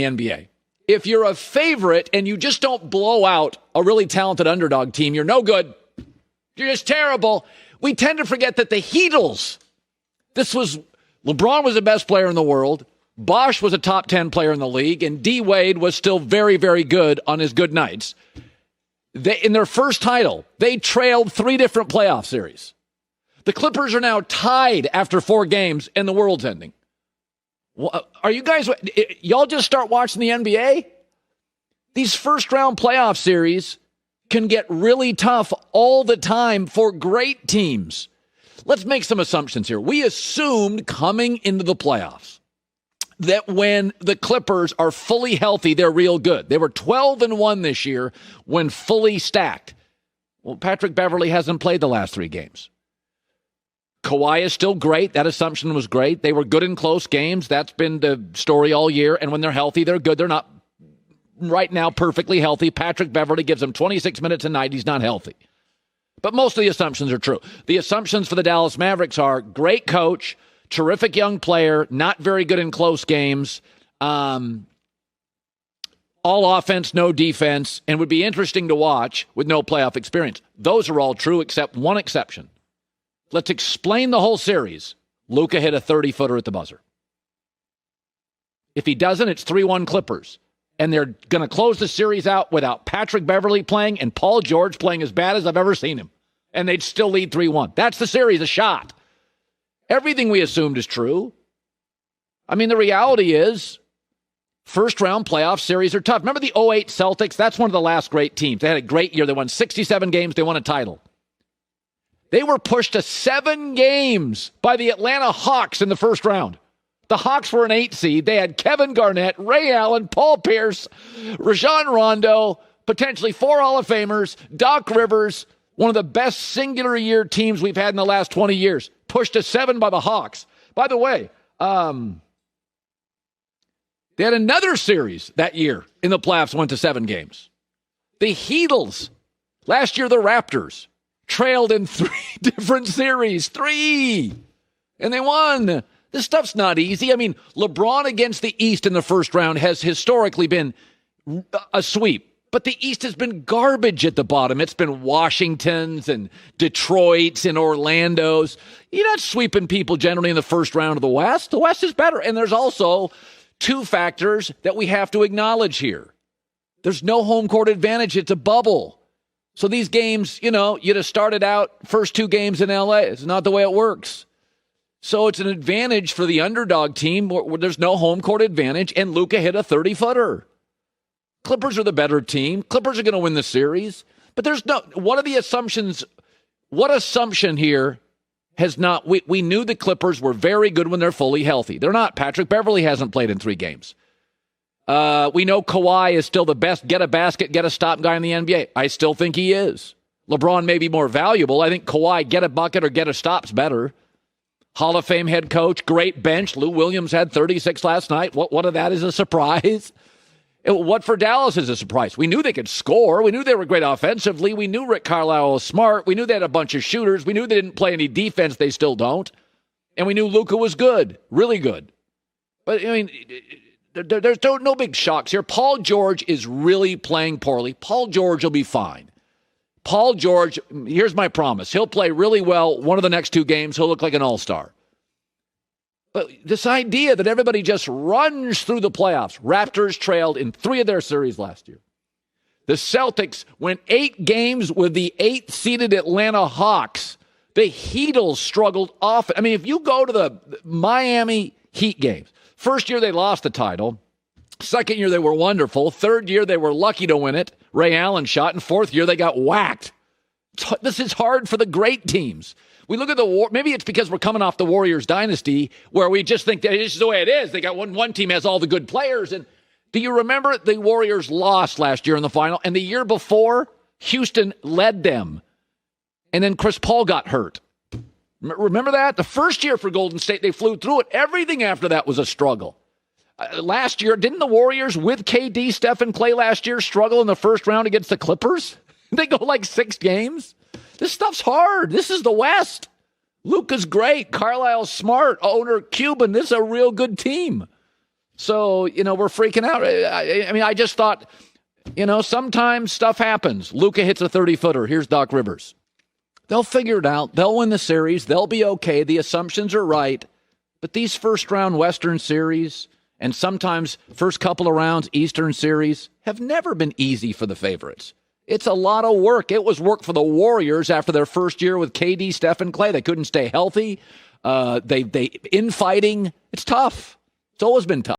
the NBA. If you're a favorite and you just don't blow out a really talented underdog team, you're no good. You're just terrible. We tend to forget that the Heatles, LeBron was the best player in the world. Bosh was a top 10 player in the league, and D. Wade was still very, very good on his good nights. In their first title, they trailed 3 different playoff series. The Clippers are now tied after 4 games, and the world's ending. Are you guys, y'all just start watching the NBA? These first-round playoff series can get really tough all the time for great teams. Let's make some assumptions here. We assumed coming into the playoffs that when the Clippers are fully healthy, they're real good. They were 12-1 this year when fully stacked. Well, Patrick Beverley hasn't played the last 3 games. Kawhi is still great. That assumption was great. They were good in close games. That's been the story all year. And when they're healthy, they're good. They're not right now perfectly healthy. Patrick Beverley gives them 26 minutes a night. He's not healthy. But most of the assumptions are true. The assumptions for the Dallas Mavericks are great coach, terrific young player, not very good in close games, all offense, no defense, and would be interesting to watch with no playoff experience. Those are all true except one exception. Let's explain the whole series. Luka hit a 30-footer at the buzzer. If he doesn't, it's 3-1 Clippers. And they're going to close the series out without Patrick Beverley playing and Paul George playing as bad as I've ever seen him. And they'd still lead 3-1. That's the series, a shot. Everything we assumed is true. I mean, the reality is first-round playoff series are tough. Remember the 2008 Celtics? That's one of the last great teams. They had a great year. They won 67 games. They won a title. They were pushed to 7 games by the Atlanta Hawks in the first round. The Hawks were an 8 seed. They had Kevin Garnett, Ray Allen, Paul Pierce, Rajon Rondo, potentially 4 Hall of Famers, Doc Rivers, one of the best singular year teams we've had in the last 20 years. Pushed to 7 by the Hawks. By the way, they had another series that year in the playoffs, went to 7 games. The Heatles, last year the Raptors, trailed in 3 different series. 3! And they won. This stuff's not easy. I mean, LeBron against the East in the first round has historically been a sweep. But the East has been garbage at the bottom. It's been Washington's and Detroit's and Orlando's. You're not sweeping people generally in the first round of the West. The West is better. And there's also 2 factors that we have to acknowledge here. There's no home court advantage. It's a bubble. So these games, you'd have started out first 2 games in L.A. It's not the way it works. So it's an advantage for the underdog team where there's no home court advantage, and Luka hit a 30-footer. Clippers are the better team. Clippers are going to win the series. But there's no, what are the assumptions? What assumption here has not, we knew the Clippers were very good when they're fully healthy. They're not. Patrick Beverley hasn't played in 3 games. We know Kawhi is still the best get a basket, get a stop guy in the NBA. I still think he is. LeBron may be more valuable. I think Kawhi get a bucket or get a stop's better. Hall of Fame head coach, great bench. Lou Williams had 36 last night. What of that is a surprise? What for Dallas is a surprise? We knew they could score. We knew they were great offensively. We knew Rick Carlisle was smart. We knew they had a bunch of shooters. We knew they didn't play any defense. They still don't. And we knew Luka was good, really good. But, I mean, there's no big shocks here. Paul George is really playing poorly. Paul George will be fine. Paul George, here's my promise. He'll play really well. One of the next 2 games, he'll look like an all-star. But this idea that everybody just runs through the playoffs. Raptors trailed in 3 of their series last year. The Celtics went 8 games with the 8th-seeded Atlanta Hawks. The Heatles struggled off. I mean, if you go to the Miami Heat games, first year they lost the title. Second year they were wonderful. Third year they were lucky to win it. Ray Allen shot. And fourth year they got whacked. This is hard for the great teams. We look at the war. Maybe it's because we're coming off the Warriors dynasty where we just think that this is the way it is. They got one team has all the good players. And do you remember the Warriors lost last year in the final? And the year before, Houston led them. And then Chris Paul got hurt. Remember that? The first year for Golden State, they flew through it. Everything after that was a struggle. Last year, didn't the Warriors with KD, Steph, and Clay last year struggle in the first round against the Clippers? They go like 6 games. This stuff's hard. This is the West. Luka's great. Carlisle's smart. Owner Cuban. This is a real good team. So, we're freaking out. I mean, I just thought, sometimes stuff happens. Luka hits a 30-footer. Here's Doc Rivers. They'll figure it out. They'll win the series. They'll be okay. The assumptions are right. But these first-round Western series and sometimes first couple of rounds Eastern series have never been easy for the favorites. It's a lot of work. It was work for the Warriors after their first year with KD, Steph, and Clay. They couldn't stay healthy. They infighting. It's tough. It's always been tough.